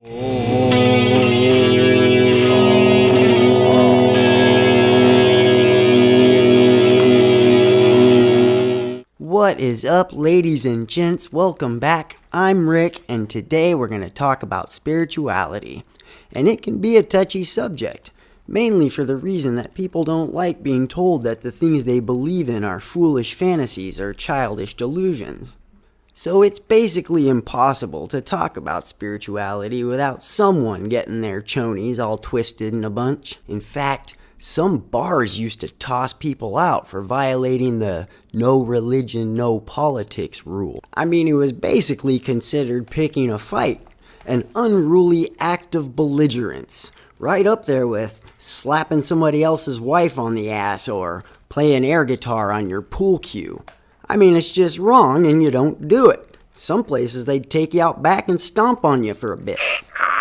What is up, ladies and gents? Welcome back. I'm Rick, and today we're going to talk about spirituality. And it can be a touchy subject, mainly for the reason that people don't like being told that the things they believe in are foolish fantasies or childish delusions. So it's basically impossible to talk about spirituality without someone getting their chonies all twisted in a bunch. In fact, some bars used to toss people out for violating the no religion, no politics rule. I mean, it was basically considered picking a fight, an unruly act of belligerence, right up there with slapping somebody else's wife on the ass or playing air guitar on your pool cue. I mean, it's just wrong and you don't do it. Some places they'd take you out back and stomp on you for a bit.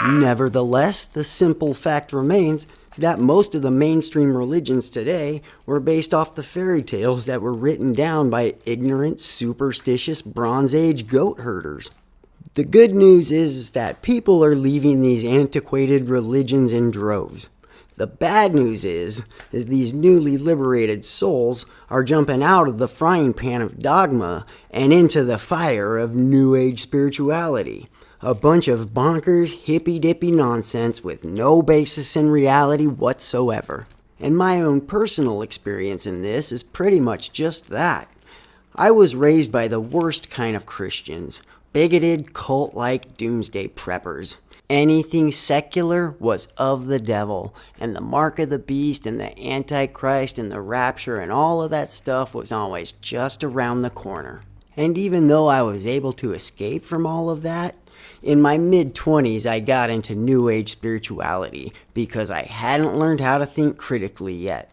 Nevertheless, the simple fact remains that most of the mainstream religions today were based off the fairy tales that were written down by ignorant, superstitious Bronze Age goat herders. The good news is that people are leaving these antiquated religions in droves. The bad news is these newly liberated souls are jumping out of the frying pan of dogma and into the fire of New Age spirituality. A bunch of bonkers, hippy-dippy nonsense with no basis in reality whatsoever. And my own personal experience in this is pretty much just that. I was raised by the worst kind of Christians, bigoted, cult-like doomsday preppers. Anything secular was of the devil, and the mark of the beast and the Antichrist and the rapture and all of that stuff was always just around the corner. And even though I was able to escape from all of that, in my mid-20s I got into New Age spirituality because I hadn't learned how to think critically yet.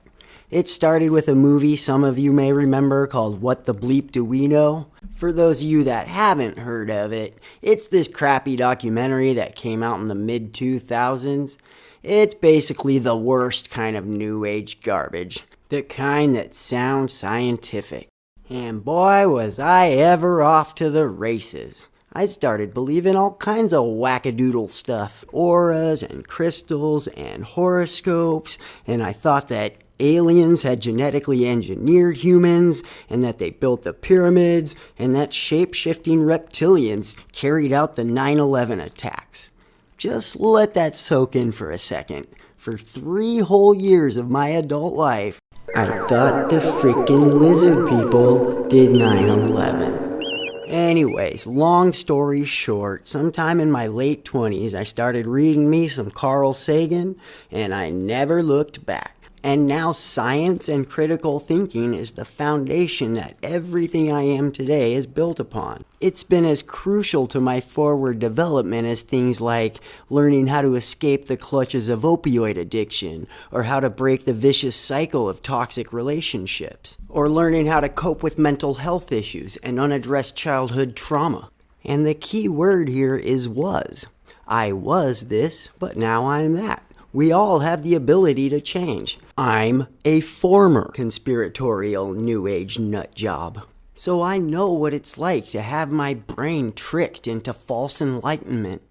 It started with a movie some of you may remember called What the Bleep Do We Know? For those of you that haven't heard of it, it's this crappy documentary that came out in the mid-2000s. It's basically the worst kind of New Age garbage, the kind that sounds scientific. And boy, was I ever off to the races. I started believing all kinds of wackadoodle stuff, auras and crystals and horoscopes, and I thought that aliens had genetically engineered humans, and that they built the pyramids, and that shape-shifting reptilians carried out the 9/11 attacks. Just let that soak in for a second. For 3 whole years of my adult life, I thought the freaking lizard people did 9/11. Anyways, long story short, sometime in my late 20s, I started reading me some Carl Sagan, and I never looked back. And now science and critical thinking is the foundation that everything I am today is built upon. It's been as crucial to my forward development as things like learning how to escape the clutches of opioid addiction, or how to break the vicious cycle of toxic relationships, or learning how to cope with mental health issues and unaddressed childhood trauma. And the key word here is was. I was this, but now I'm that. We all have the ability to change. I'm a former conspiratorial New Age nut job. So I know what it's like to have my brain tricked into false enlightenment.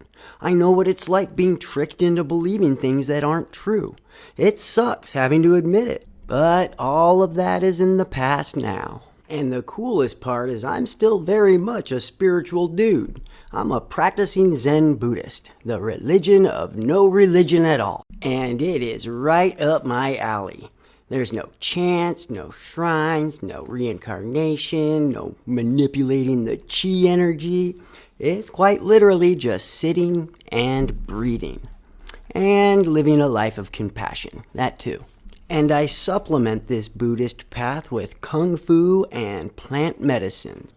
I know what it's like being tricked into believing things that aren't true. It sucks having to admit it, but all of that is in the past now. And the coolest part is I'm still very much a spiritual dude. I'm a practicing Zen Buddhist, the religion of no religion at all. And it is right up my alley. There's no chants, no shrines, no reincarnation, no manipulating the chi energy. It's quite literally just sitting and breathing. And living a life of compassion, that too. And I supplement this Buddhist path with Kung Fu and plant medicine.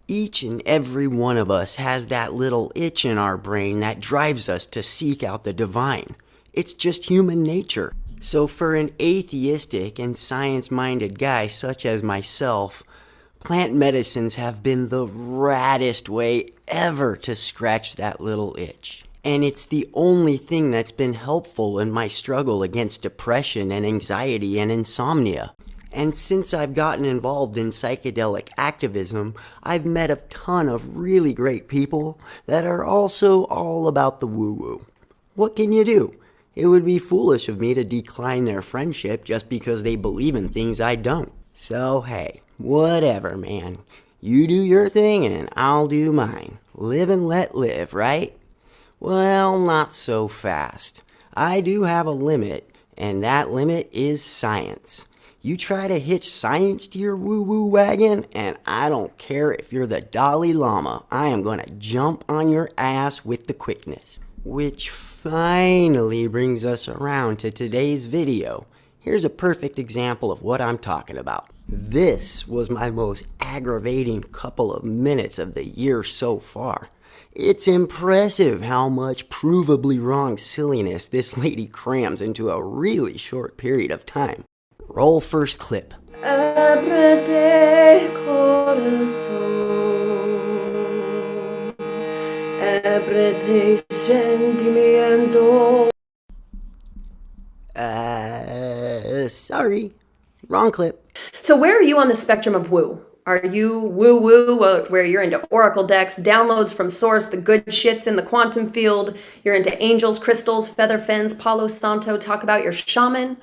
Each and every one of us has that little itch in our brain that drives us to seek out the divine. It's just human nature. So for an atheistic and science-minded guy such as myself, plant medicines have been the raddest way ever to scratch that little itch. And it's the only thing that's been helpful in my struggle against depression and anxiety and insomnia. And since I've gotten involved in psychedelic activism, I've met a ton of really great people that are also all about the woo-woo. What can you do? It would be foolish of me to decline their friendship just because they believe in things I don't. So hey, whatever, man. You do your thing and I'll do mine. Live and let live, right? Well, not so fast. I do have a limit, and that limit is science. You try to hitch science to your woo-woo wagon, and I don't care if you're the Dalai Lama, I am gonna jump on your ass with the quickness. Which finally brings us around to today's video. Here's a perfect example of what I'm talking about. This was my most aggravating couple of minutes of the year so far. It's impressive how much provably wrong silliness this lady crams into a really short period of time. Roll first clip. Ábrete corazón, ábrete sentimiento. Sorry. Wrong clip. So where are you on the spectrum of woo? Are you woo-woo, where you're into oracle decks, downloads from source, the good shits in the quantum field, you're into angels, crystals, feather fins, Palo Santo, talk about your shaman?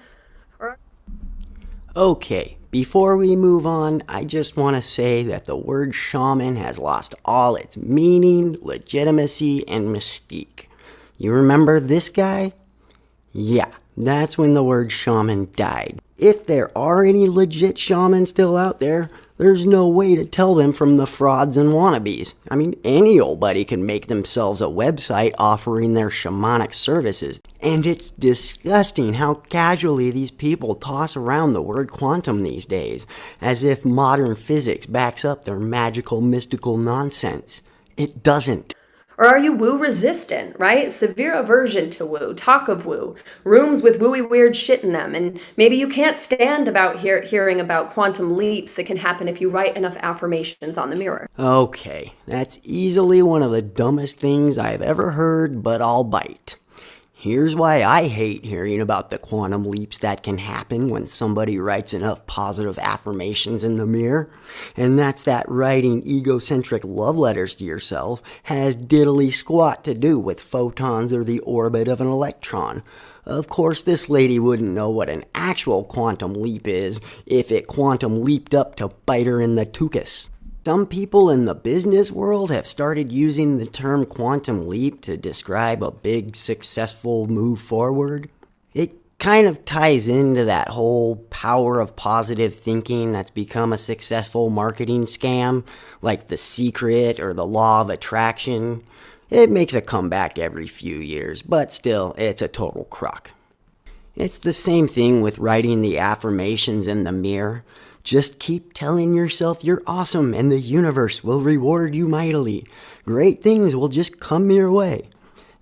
Okay, before we move on, I just want to say that the word shaman has lost all its meaning, legitimacy, and mystique. You remember this guy? Yeah, that's when the word shaman died. If there are any legit shamans still out there, there's no way to tell them from the frauds and wannabes. I mean, any old buddy can make themselves a website offering their shamanic services. And it's disgusting how casually these people toss around the word quantum these days, as if modern physics backs up their magical, mystical nonsense. It doesn't. Or are you woo resistant, right? Severe aversion to woo, talk of woo, rooms with wooey weird shit in them, and maybe you can't stand about hearing about quantum leaps that can happen if you write enough affirmations on the mirror. Okay, that's easily one of the dumbest things I've ever heard, but I'll bite. Here's why I hate hearing about the quantum leaps that can happen when somebody writes enough positive affirmations in the mirror. And that's that writing egocentric love letters to yourself has diddly squat to do with photons or the orbit of an electron. Of course, this lady wouldn't know what an actual quantum leap is if it quantum leaped up to bite her in the tuchus. Some people in the business world have started using the term quantum leap to describe a big, successful move forward. It kind of ties into that whole power of positive thinking that's become a successful marketing scam, like The Secret or the Law of Attraction. It makes a comeback every few years, but still, it's a total crock. It's the same thing with writing the affirmations in the mirror. Just keep telling yourself you're awesome and the universe will reward you mightily. Great things will just come your way.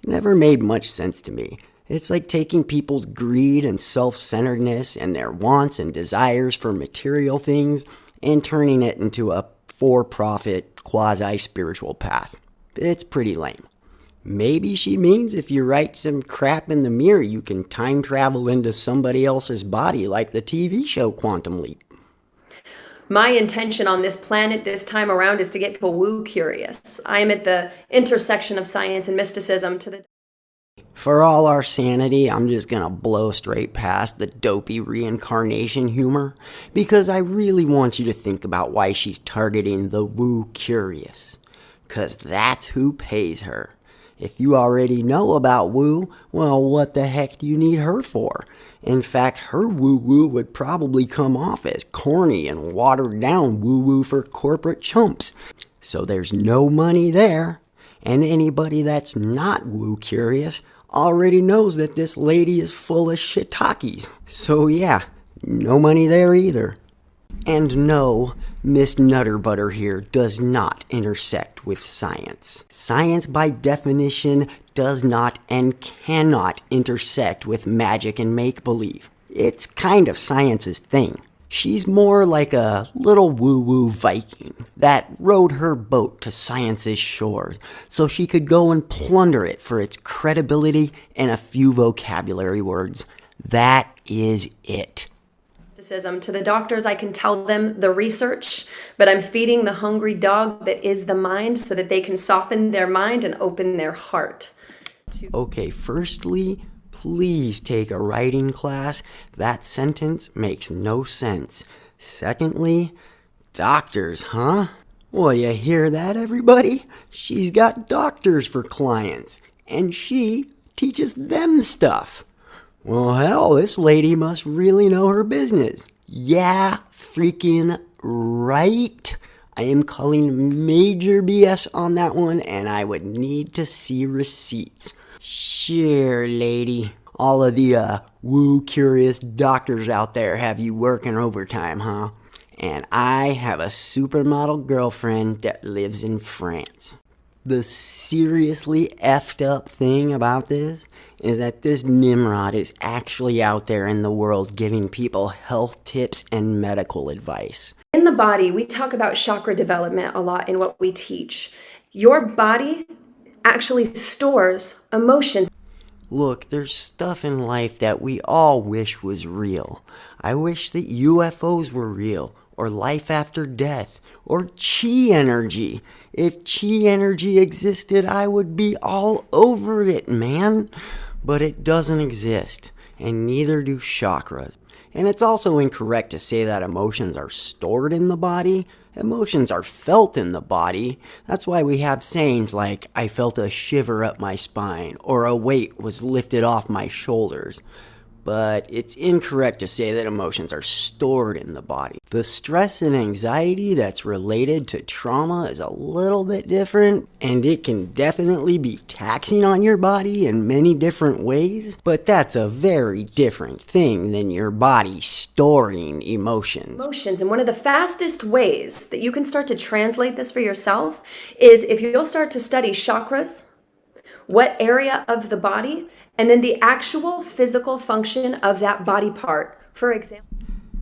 It never made much sense to me. It's like taking people's greed and self-centeredness and their wants and desires for material things and turning it into a for-profit, quasi-spiritual path. It's pretty lame. Maybe she means if you write some crap in the mirror, you can time travel into somebody else's body like the TV show Quantum Leap. My intention on this planet this time around is to get people woo curious. I am at the intersection of science and mysticism to the... For all our sanity, I'm just gonna blow straight past the dopey reincarnation humor, because I really want you to think about why she's targeting the woo curious. 'Cause that's who pays her. If you already know about woo, well, what the heck do you need her for? In fact, her woo-woo would probably come off as corny and watered down woo-woo for corporate chumps. So there's no money there. And anybody that's not woo curious already knows that this lady is full of shiitakes. So yeah, no money there either. And no, Miss Nutterbutter here does not intersect with science. Science, by definition, does not and cannot intersect with magic and make-believe. It's kind of science's thing. She's more like a little woo-woo Viking that rowed her boat to science's shores so she could go and plunder it for its credibility and a few vocabulary words. That is it. To the doctors, I can tell them the research, but I'm feeding the hungry dog that is the mind so that they can soften their mind and open their heart Okay, firstly, please take a writing class. That sentence makes no sense. Secondly, doctors, huh? Well, you hear that, everybody? She's got doctors for clients, and she teaches them stuff. Well, hell, this lady must really know her business. Yeah, freaking right. I am calling major BS on that one, and I would need to see receipts. Sure, lady. All of the woo-curious doctors out there have you working overtime, huh? And I have a supermodel girlfriend that lives in France. The seriously effed up thing about this is that this Nimrod is actually out there in the world giving people health tips and medical advice. In the body, we talk about chakra development a lot in what we teach. Your body actually stores emotions. Look, there's stuff in life that we all wish was real. I wish that UFOs were real, or life after death, or chi energy. If chi energy existed, I would be all over it, man. But it doesn't exist, and neither do chakras. And it's also incorrect to say that emotions are stored in the body. Emotions are felt in the body. That's why we have sayings like, I felt a shiver up my spine, or a weight was lifted off my shoulders. But it's incorrect to say that emotions are stored in the body. The stress and anxiety that's related to trauma is a little bit different, and it can definitely be taxing on your body in many different ways, but that's a very different thing than your body storing emotions. And one of the fastest ways that you can start to translate this for yourself is if you'll start to study chakras, what area of the body, and then the actual physical function of that body part. For example.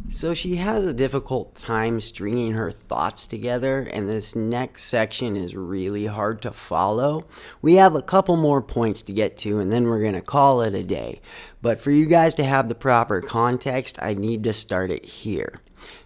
So she has a difficult time stringing her thoughts together, and this next section is really hard to follow. We have a couple more points to get to, and then we're going to call it a day. But for you guys to have the proper context, I need to start it here.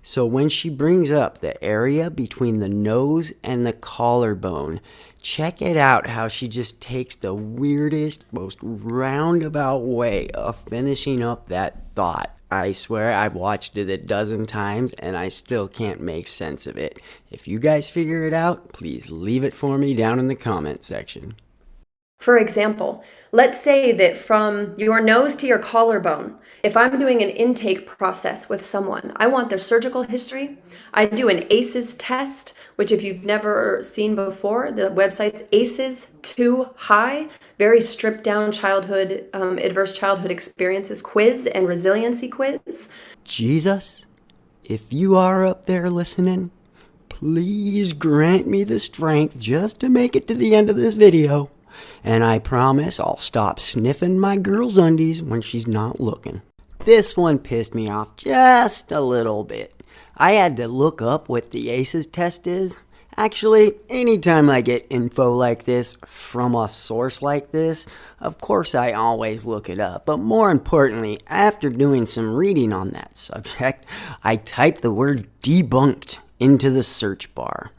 So when she brings up the area between the nose and the collarbone, check it out how she just takes the weirdest, most roundabout way of finishing up that thought. I swear I've watched it a dozen times and I still can't make sense of it. If you guys figure it out, please leave it for me down in the comment section. For example, let's say that from your nose to your collarbone, if I'm doing an intake process with someone, I want their surgical history. I do an A.C.E test, which if you've never seen before, the website's ACEs Too High, very stripped down childhood, adverse childhood experiences quiz and resiliency quiz. Jesus, if you are up there listening, please grant me the strength just to make it to the end of this video. And I promise I'll stop sniffing my girl's undies when she's not looking. This one pissed me off just a little bit. I had to look up what the ACEs test is. Actually, anytime I get info like this from a source like this, of course I always look it up. But more importantly, after doing some reading on that subject, I typed the word debunked into the search bar.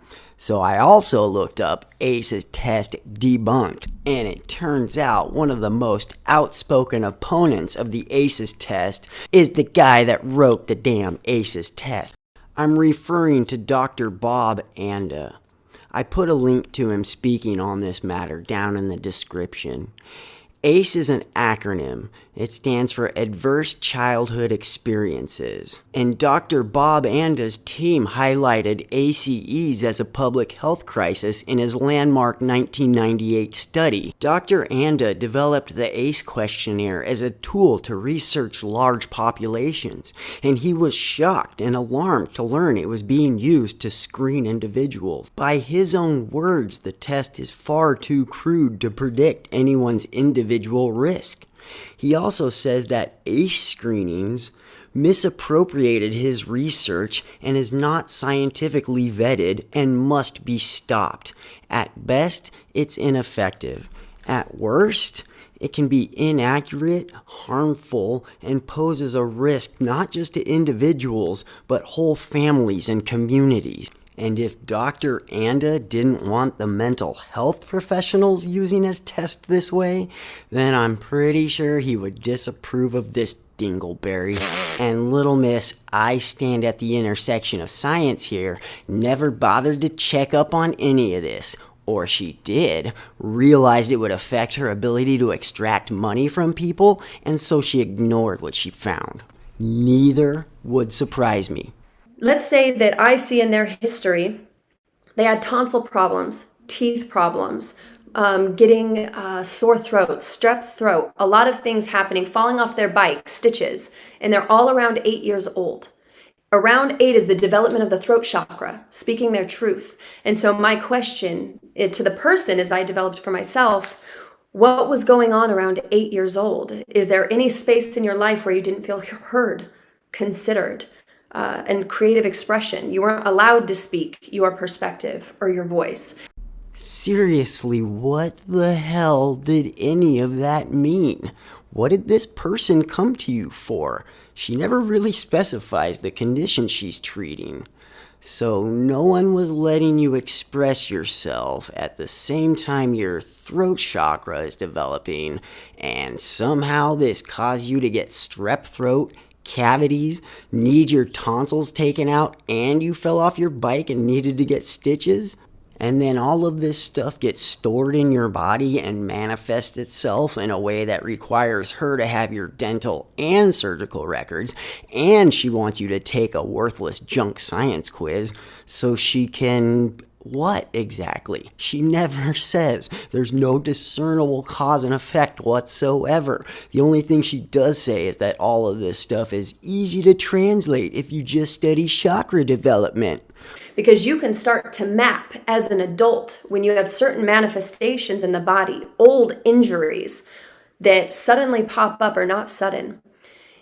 So I also looked up ACEs test debunked, and it turns out one of the most outspoken opponents of the ACEs test is the guy that wrote the damn ACEs test. I'm referring to Dr. Bob Anda. I put a link to him speaking on this matter down in the description. ACE is an acronym. It stands for Adverse Childhood Experiences. And Dr. Bob Anda's team highlighted A.C.Es as a public health crisis in his landmark 1998 study. Dr. Anda developed the ACE questionnaire as a tool to research large populations, and he was shocked and alarmed to learn it was being used to screen individuals. By his own words, the test is far too crude to predict anyone's individual risk. He also says that ACE screenings misappropriated his research and is not scientifically vetted and must be stopped. At best, it's ineffective. At worst, it can be inaccurate, harmful, and poses a risk not just to individuals, but whole families and communities. And if Dr. Anda didn't want the mental health professionals using his test this way, then I'm pretty sure he would disapprove of this dingleberry. And little miss, I stand at the intersection of science here, never bothered to check up on any of this. Or she did, realized it would affect her ability to extract money from people, and so she ignored what she found. Neither would surprise me. Let's say that I see in their history, they had tonsil problems, teeth problems, getting sore throats, strep throat, a lot of things happening, falling off their bike, stitches, and they're all around 8 years old. Around 8 is the development of the throat chakra, speaking their truth. And so my question to the person, as I developed for myself, what was going on around 8 years old? Is there any space in your life where you didn't feel heard, considered, and creative expression? You weren't allowed to speak your perspective or your voice. Seriously, what the hell did any of that mean? What did this person come to you for? She never really specifies the condition she's treating. So no one was letting you express yourself at the same time your throat chakra is developing, and somehow this caused you to get strep throat, cavities, need your tonsils taken out, and you fell off your bike and needed to get stitches? And then all of this stuff gets stored in your body and manifests itself in a way that requires her to have your dental and surgical records, and she wants you to take a worthless junk science quiz so she can... What exactly? She never says. There's no discernible cause and effect whatsoever. The only thing she does say is that all of this stuff is easy to translate if you just study chakra development. Because you can start to map as an adult when you have certain manifestations in the body, old injuries that suddenly pop up or not sudden.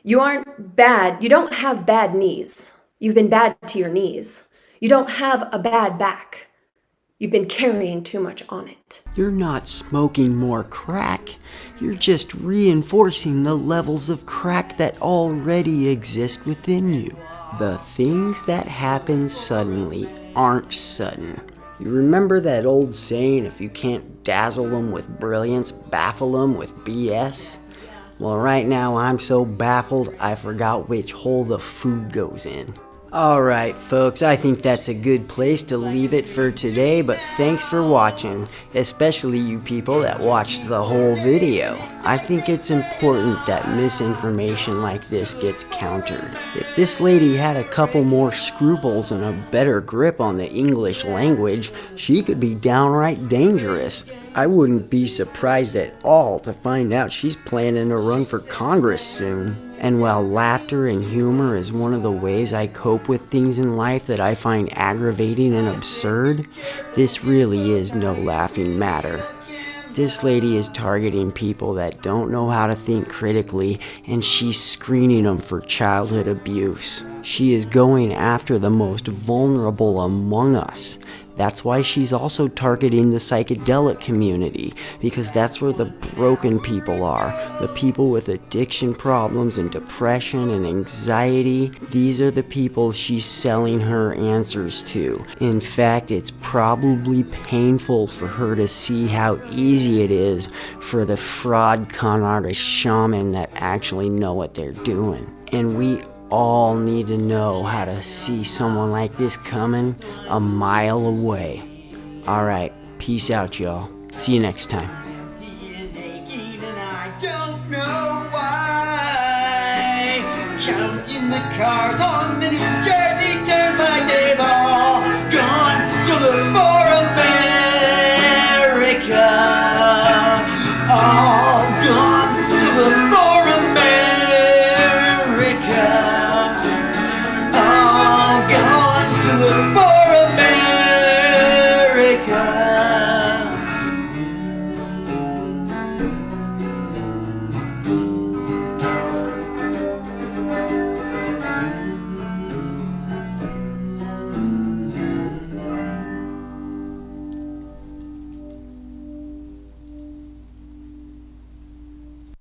You aren't bad. You don't have bad knees. You've been bad to your knees. You don't have a bad back. You've been carrying too much on it. You're not smoking more crack. You're just reinforcing the levels of crack that already exist within you. The things that happen suddenly aren't sudden. You remember that old saying, if you can't dazzle them with brilliance, baffle them with BS? Well, right now I'm so baffled I forgot which hole the food goes in. Alright folks, I think that's a good place to leave it for today, but thanks for watching, especially you people that watched the whole video. I think it's important that misinformation like this gets countered. If this lady had a couple more scruples and a better grip on the English language, she could be downright dangerous. I wouldn't be surprised at all to find out she's planning to run for Congress soon. And while laughter and humor is one of the ways I cope with things in life that I find aggravating and absurd, this really is no laughing matter. This lady is targeting people that don't know how to think critically, and she's screening them for childhood abuse. She is going after the most vulnerable among us. That's why she's also targeting the psychedelic community, because that's where the broken people are, the people with addiction problems and depression and anxiety. These are the people she's selling her answers to. In fact, it's probably painful for her to see how easy it is for the fraud con artist shaman that actually know what they're doing. And we all need to know how to see someone like this coming a mile away. Alright, peace out y'all. See you next time. Jumped in the cars on the New Jersey Turnpike.